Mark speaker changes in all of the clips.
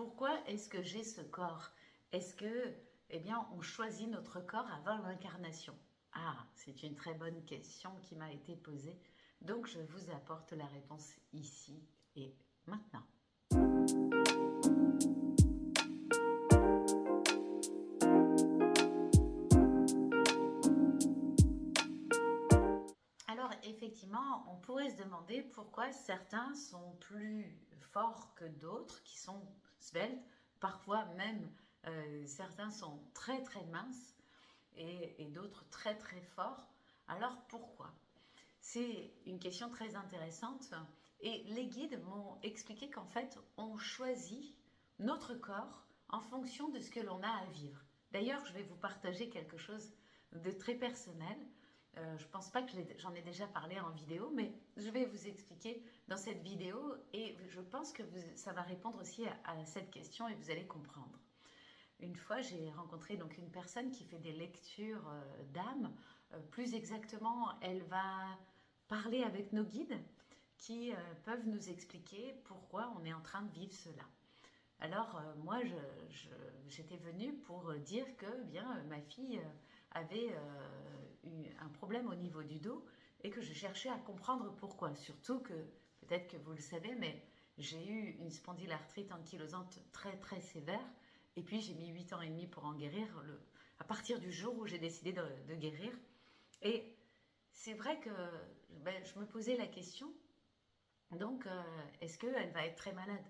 Speaker 1: pourquoi est-ce que j'ai ce corps? Est-ce que, eh bien, on choisit notre corps avant l'incarnation? Ah, c'est une très bonne question qui m'a été posée. Donc, je vous apporte la réponse ici et maintenant. Alors, effectivement, on pourrait se demander pourquoi certains sont plus forts que d'autres, qui sont sveltes, parfois même certains sont très très minces et d'autres très très forts. Alors pourquoi? C'est une question très intéressante et les guides m'ont expliqué qu'en fait on choisit notre corps en fonction de ce que l'on a à vivre. D'ailleurs, je vais vous partager quelque chose de très personnel. Je ne pense pas que j'en ai déjà parlé en vidéo, mais je vais vous expliquer dans cette vidéo et je pense que ça va répondre aussi à cette question et vous allez comprendre. Une fois, j'ai rencontré donc une personne qui fait des lectures d'âme. Plus exactement, elle va parler avec nos guides qui peuvent nous expliquer pourquoi on est en train de vivre cela. Alors moi, j'étais venue pour dire que bien ma fille avait eu un problème au niveau du dos et que je cherchais à comprendre pourquoi. Surtout que, peut-être que vous le savez, mais j'ai eu une spondylarthrite ankylosante très très sévère et puis j'ai mis 8 ans et demi pour en guérir à partir du jour où j'ai décidé de guérir. Et c'est vrai que ben, je me posais la question, donc est-ce qu'elle va être très malade?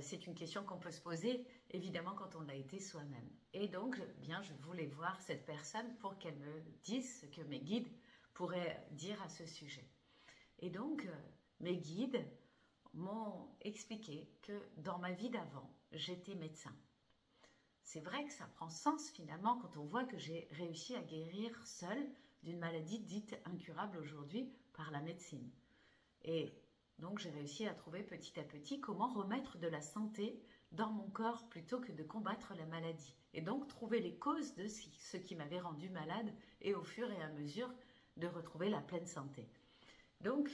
Speaker 1: C'est une question qu'on peut se poser, évidemment, quand on l'a été soi-même. Et donc, bien, je voulais voir cette personne pour qu'elle me dise ce que mes guides pourraient dire à ce sujet. Et donc, mes guides m'ont expliqué que dans ma vie d'avant, j'étais médecin. C'est vrai que ça prend sens finalement quand on voit que j'ai réussi à guérir seule d'une maladie dite incurable aujourd'hui par la médecine. Et donc j'ai réussi à trouver petit à petit comment remettre de la santé dans mon corps plutôt que de combattre la maladie. Et donc trouver les causes de ce qui m'avait rendu malade et au fur et à mesure de retrouver la pleine santé. Donc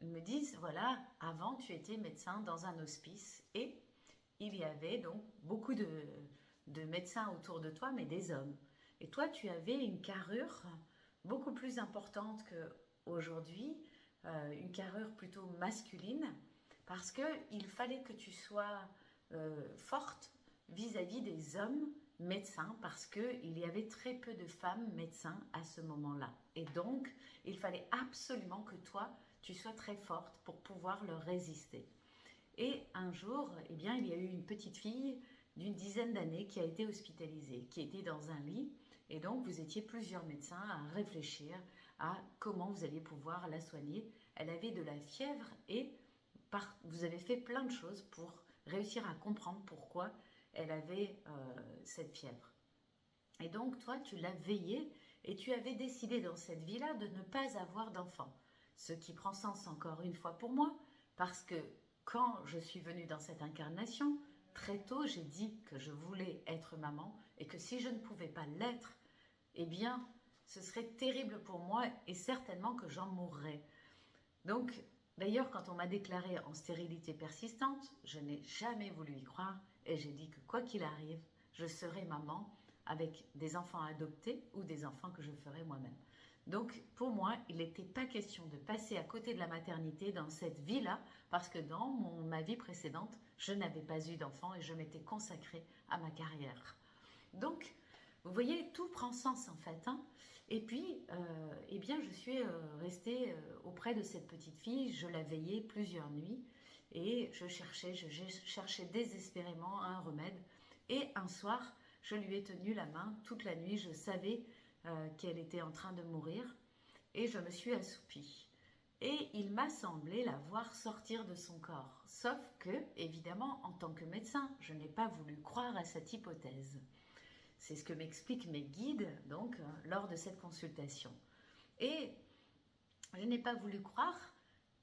Speaker 1: ils me disent, voilà, avant tu étais médecin dans un hospice et il y avait donc beaucoup de médecins autour de toi, mais des hommes. Et toi, tu avais une carrure beaucoup plus importante qu'aujourd'hui, une carrure plutôt masculine, parce qu'il fallait que tu sois forte vis-à-vis des hommes médecins, parce qu'il y avait très peu de femmes médecins à ce moment-là. Et donc, il fallait absolument que toi, tu sois très forte pour pouvoir leur résister. Et un jour, eh bien, il y a eu une petite fille d'une dizaine d'années qui a été hospitalisée, qui était dans un lit. Et donc, vous étiez plusieurs médecins à réfléchir à comment vous alliez pouvoir la soigner. Elle avait de la fièvre et vous avez fait plein de choses pour réussir à comprendre pourquoi elle avait cette fièvre. Et donc, toi, tu l'as veillée et tu avais décidé dans cette vie-là de ne pas avoir d'enfant. Ce qui prend sens encore une fois pour moi, parce que quand je suis venue dans cette incarnation, très tôt, j'ai dit que je voulais être maman et que si je ne pouvais pas l'être, eh bien, ce serait terrible pour moi et certainement que j'en mourrais. Donc, d'ailleurs, quand on m'a déclarée en stérilité persistante, je n'ai jamais voulu y croire et j'ai dit que quoi qu'il arrive, je serai maman avec des enfants adoptés ou des enfants que je ferai moi-même. Donc, pour moi, il n'était pas question de passer à côté de la maternité dans cette vie-là, parce que dans ma vie précédente, je n'avais pas eu d'enfant et je m'étais consacrée à ma carrière. Donc, vous voyez, tout prend sens en fait. Hein. Et puis, eh bien, je suis restée auprès de cette petite fille, je la veillais plusieurs nuits et je cherchais désespérément un remède. Et un soir, je lui ai tenu la main toute la nuit, je savais qu'elle était en train de mourir et je me suis assoupie. Et il m'a semblé la voir sortir de son corps. Sauf que, évidemment, en tant que médecin, je n'ai pas voulu croire à cette hypothèse. C'est ce que m'expliquent mes guides donc lors de cette consultation. Et je n'ai pas voulu croire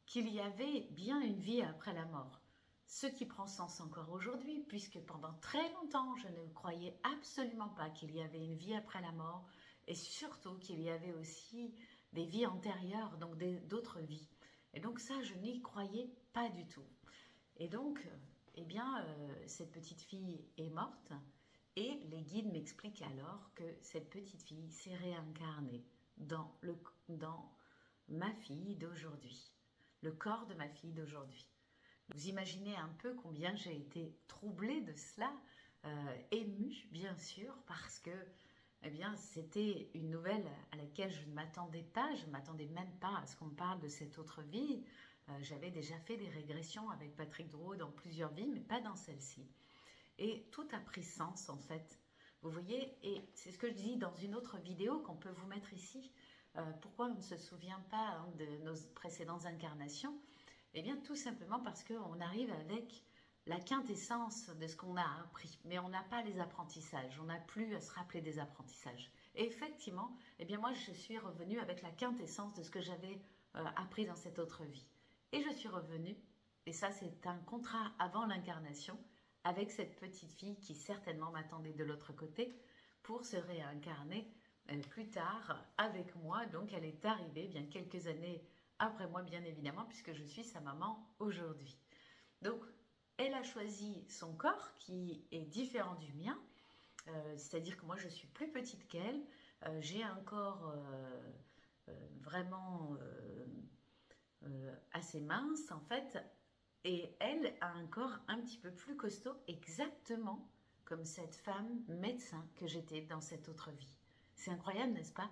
Speaker 1: qu'il y avait bien une vie après la mort. Ce qui prend sens encore aujourd'hui, puisque pendant très longtemps, je ne croyais absolument pas qu'il y avait une vie après la mort, et surtout qu'il y avait aussi des vies antérieures, donc d'autres vies. Et donc ça, je n'y croyais pas du tout. Et donc, eh bien, cette petite fille est morte et les guides m'expliquent alors que cette petite fille s'est réincarnée dans ma fille d'aujourd'hui, le corps de ma fille d'aujourd'hui. Vous imaginez un peu combien j'ai été troublée de cela, émue bien sûr, parce que eh bien, c'était une nouvelle à laquelle je ne m'attendais pas, je ne m'attendais même pas à ce qu'on me parle de cette autre vie. J'avais déjà fait des régressions avec Patrick Drouot dans plusieurs vies, mais pas dans celle-ci. Et tout a pris sens en fait. Vous voyez, et c'est ce que je dis dans une autre vidéo qu'on peut vous mettre ici. Pourquoi on ne se souvient pas de nos précédentes incarnations? Eh bien, tout simplement parce qu'on arrive avec la quintessence de ce qu'on a appris, mais on n'a pas les apprentissages, on n'a plus à se rappeler des apprentissages. Et effectivement, eh bien moi je suis revenue avec la quintessence de ce que j'avais appris dans cette autre vie. Et je suis revenue, et ça c'est un contrat avant l'incarnation, avec cette petite fille qui certainement m'attendait de l'autre côté pour se réincarner plus tard avec moi. Donc elle est arrivée bien quelques années après moi bien évidemment, puisque je suis sa maman aujourd'hui. Donc elle a choisi son corps qui est différent du mien, c'est-à-dire que moi je suis plus petite qu'elle, j'ai un corps vraiment assez mince en fait, et elle a un corps un petit peu plus costaud, exactement comme cette femme médecin que j'étais dans cette autre vie. C'est incroyable, n'est-ce pas?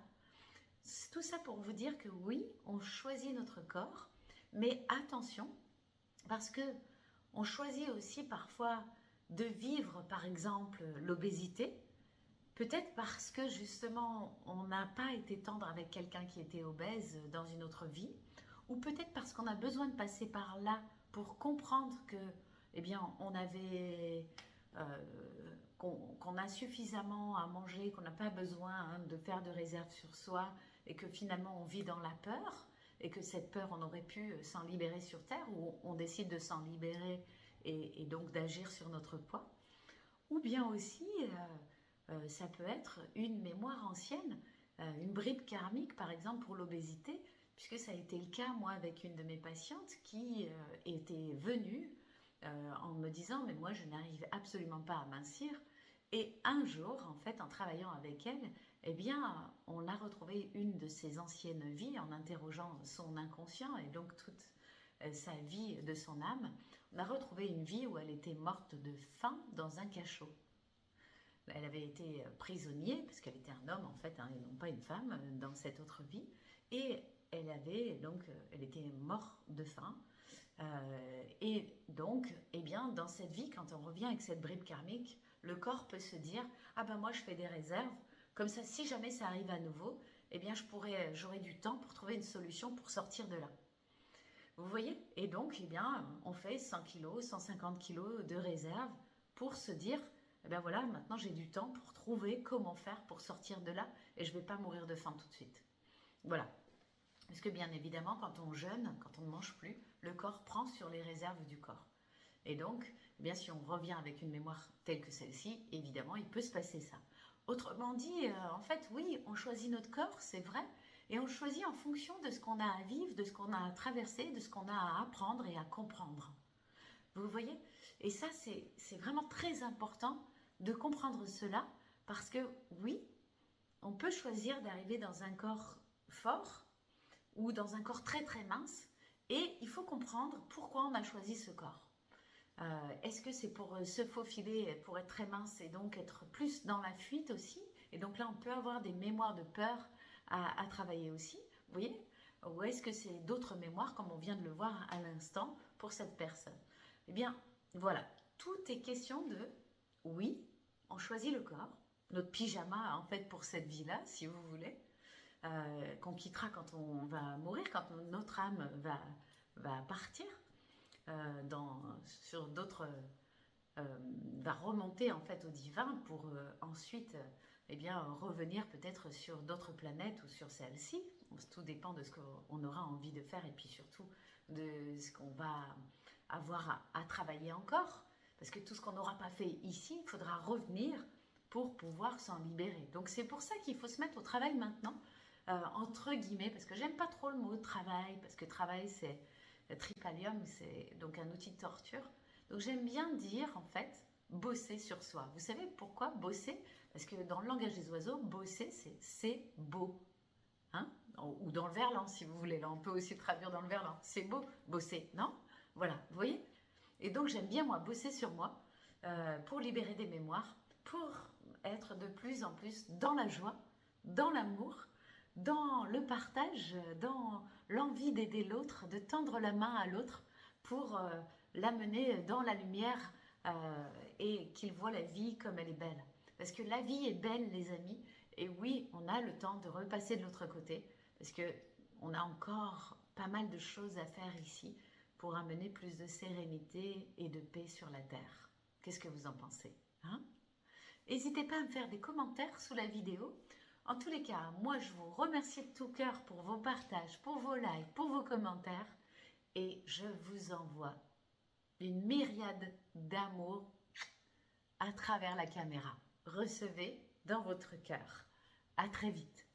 Speaker 1: Tout ça pour vous dire que oui, on choisit notre corps, mais attention, parce que on choisit aussi parfois de vivre, par exemple, l'obésité, peut-être parce que justement, on n'a pas été tendre avec quelqu'un qui était obèse dans une autre vie, ou peut-être parce qu'on a besoin de passer par là pour comprendre que, eh bien, on avait... qu'on a suffisamment à manger, qu'on n'a pas besoin de faire de réserve sur soi, et que finalement on vit dans la peur, et que cette peur on aurait pu s'en libérer sur Terre, ou on décide de s'en libérer et donc d'agir sur notre poids. Ou bien aussi, ça peut être une mémoire ancienne, une bribe karmique par exemple pour l'obésité, puisque ça a été le cas moi avec une de mes patientes qui était venue en me disant mais moi je n'arrive absolument pas à mincir. Et un jour, en fait, en travaillant avec elle, eh bien, on a retrouvé une de ses anciennes vies en interrogeant son inconscient et donc toute sa vie de son âme. On a retrouvé une vie où elle était morte de faim dans un cachot. Elle avait été prisonnière, parce qu'elle était un homme en fait, hein, et non pas une femme, dans cette autre vie. Et elle était morte de faim. Et donc, eh bien, dans cette vie, quand on revient avec cette bribe karmique, le corps peut se dire « Ah ben moi je fais des réserves, comme ça si jamais ça arrive à nouveau, eh bien j'aurai du temps pour trouver une solution pour sortir de là. » Vous voyez? Et donc, eh bien, on fait 100 kg, 150 kg de réserve pour se dire « Eh bien voilà, maintenant j'ai du temps pour trouver comment faire pour sortir de là et je ne vais pas mourir de faim tout de suite. » Voilà. Parce que bien évidemment, quand on jeûne, quand on ne mange plus, le corps prend sur les réserves du corps. Et donc, eh bien, si on revient avec une mémoire telle que celle-ci, évidemment, il peut se passer ça. Autrement dit, en fait, oui, on choisit notre corps, c'est vrai, et on le choisit en fonction de ce qu'on a à vivre, de ce qu'on a à traverser, de ce qu'on a à apprendre et à comprendre. Vous voyez? Et ça, c'est vraiment très important de comprendre cela, parce que oui, on peut choisir d'arriver dans un corps fort ou dans un corps très très mince, et il faut comprendre pourquoi on a choisi ce corps. Est-ce que c'est pour se faufiler, pour être très mince et donc être plus dans la fuite aussi? Et donc là, on peut avoir des mémoires de peur à travailler aussi, vous voyez? Ou est-ce que c'est d'autres mémoires, comme on vient de le voir à l'instant, pour cette personne? Eh bien, voilà, tout est question de, oui, on choisit le corps, notre pyjama en fait pour cette vie-là, si vous voulez, qu'on quittera quand on va mourir, quand notre âme va partir, sur d'autres, va remonter en fait au divin pour ensuite eh bien, revenir peut-être sur d'autres planètes ou sur celle-ci. Tout dépend de ce qu'on aura envie de faire et puis surtout de ce qu'on va avoir à travailler encore. Parce que tout ce qu'on n'aura pas fait ici, il faudra revenir pour pouvoir s'en libérer. Donc c'est pour ça qu'il faut se mettre au travail maintenant, entre guillemets, parce que j'aime pas trop le mot travail, parce que travail c'est Tripalium, c'est donc un outil de torture. Donc j'aime bien dire en fait, bosser sur soi. Vous savez pourquoi bosser? Parce que dans le langage des oiseaux, bosser c'est beau. Hein? Ou dans le verlan si vous voulez. Là on peut aussi traduire dans le verlan. C'est beau, bosser, non? Voilà, vous voyez? Et donc j'aime bien moi bosser sur moi pour libérer des mémoires, pour être de plus en plus dans la joie, dans l'amour, dans le partage, dans l'envie d'aider l'autre, de tendre la main à l'autre pour l'amener dans la lumière et qu'il voit la vie comme elle est belle. Parce que la vie est belle, les amis, et oui, on a le temps de repasser de l'autre côté, parce qu'on a encore pas mal de choses à faire ici pour amener plus de sérénité et de paix sur la terre. Qu'est-ce que vous en pensez, hein? N'hésitez pas à me faire des commentaires sous la vidéo. En tous les cas, moi je vous remercie de tout cœur pour vos partages, pour vos likes, pour vos commentaires. Et je vous envoie une myriade d'amour à travers la caméra. Recevez dans votre cœur. À très vite.